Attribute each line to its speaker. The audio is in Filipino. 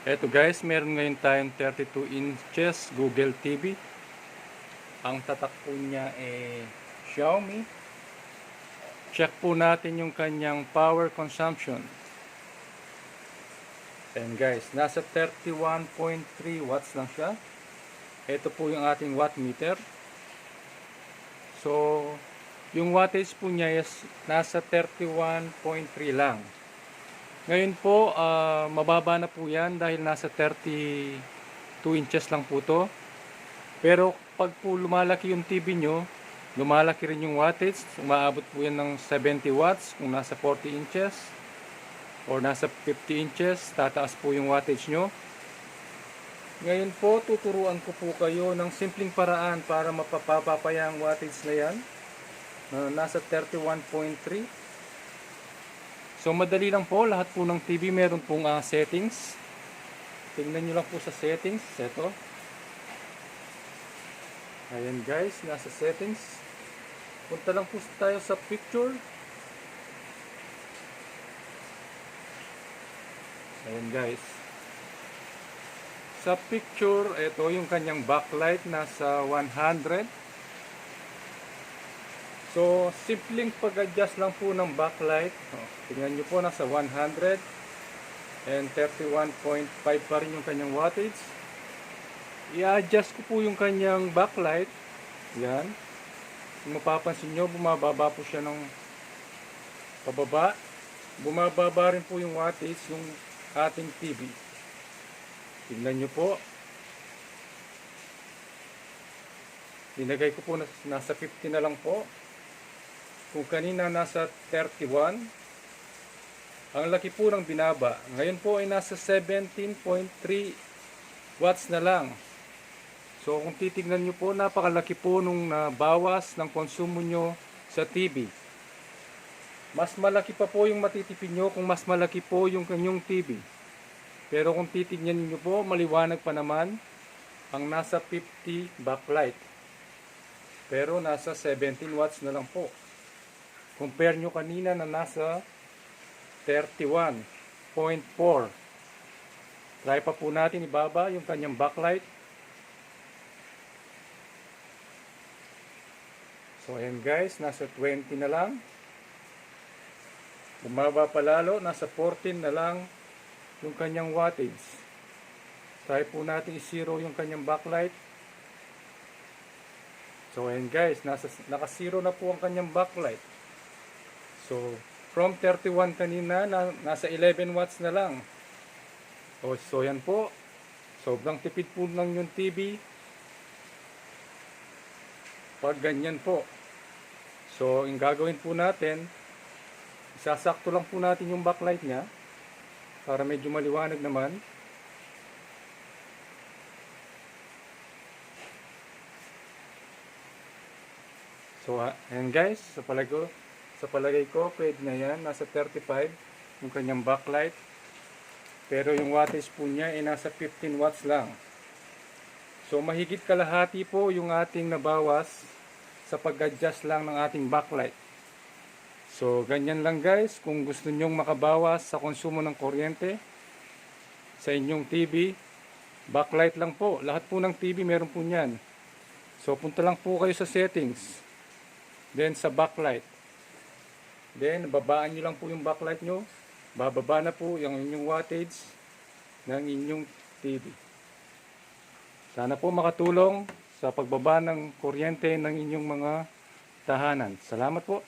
Speaker 1: Eto guys, meron ngayon tayong 32 inches Google TV. Ang tatak po niya Xiaomi. Check po natin yung kanyang power consumption. And guys, nasa 31.3 watts lang siya. Ito po yung ating watt meter. So, yung wattage po niya is nasa 31.3 lang. Ngayon po, mababa na po yan dahil nasa 32 inches lang po to. Pero pag po lumalaki yung TV nyo, lumalaki rin yung wattage. Umaabot po yan ng 70 watts kung nasa 40 inches or nasa 50 inches, tataas po yung wattage nyo. Ngayon po, tuturuan ko po kayo ng simpleng paraan para mapapapaya ang wattage na yan. Nasa 31.3. So madali lang po, lahat po ng TV meron pong settings. Tingnan nyo lang po sa settings. Ito. Ayan guys, nasa settings. Punta lang po tayo sa picture. Ayan guys. Sa picture, ito yung kanyang backlight, nasa 100. So, simpleng pag-adjust lang po ng backlight. Tingnan nyo po, nasa 100 and 31.5 pa rin yung kanyang wattage. I-adjust ko po yung kanyang backlight. Yan. Kung mapapansin nyo, bumababa po siya ng pababa. Bumababa rin po yung wattage yung ating TV. Tingnan nyo po. Dinagay ko po nasa 50 na lang po. Kung kanina nasa 31, ang laki po ng binaba. Ngayon po ay nasa 17.3 watts na lang. So kung titignan nyo po, napakalaki po nung nabawas ng konsumo nyo sa TV. Mas malaki pa po yung matitipid nyo kung mas malaki po yung kanyang TV. Pero kung titignan nyo po, maliwanag pa naman ang nasa 50 backlight. Pero nasa 17 watts na lang po. Compare nyo kanina na nasa 31.4. Try pa po natin ibaba yung kanyang backlight. So ayan guys, nasa 20 na lang. Bumaba pa lalo, nasa 14 na lang yung kanyang wattage. Try po natin i-zero yung kanyang backlight. So ayan guys, naka-zero na po ang kanyang backlight. So, from 31 kanina, nasa 11 watts na lang. So, yan po. Sobrang tipid po lang yung TV. Pag ganyan po. So, yung gagawin po natin, isasakto lang po natin yung backlight niya para medyo maliwanag naman. So, ayan guys, sa palagay ko, pwede na yan. Nasa 35 yung kanyang backlight. Pero yung wattage po niya ay nasa 15 watts lang. So mahigit kalahati po yung ating nabawas sa pag-adjust lang ng ating backlight. So ganyan lang guys. Kung gusto nyong makabawas sa konsumo ng kuryente sa inyong TV, backlight lang po. Lahat po ng TV meron po niyan. So punta lang po kayo sa settings. Then sa backlight. Then, babaan nyo lang po yung backlight nyo. Bababa na po yung inyong wattage ng inyong TV. Sana po makatulong sa pagbaba ng kuryente ng inyong mga tahanan. Salamat po.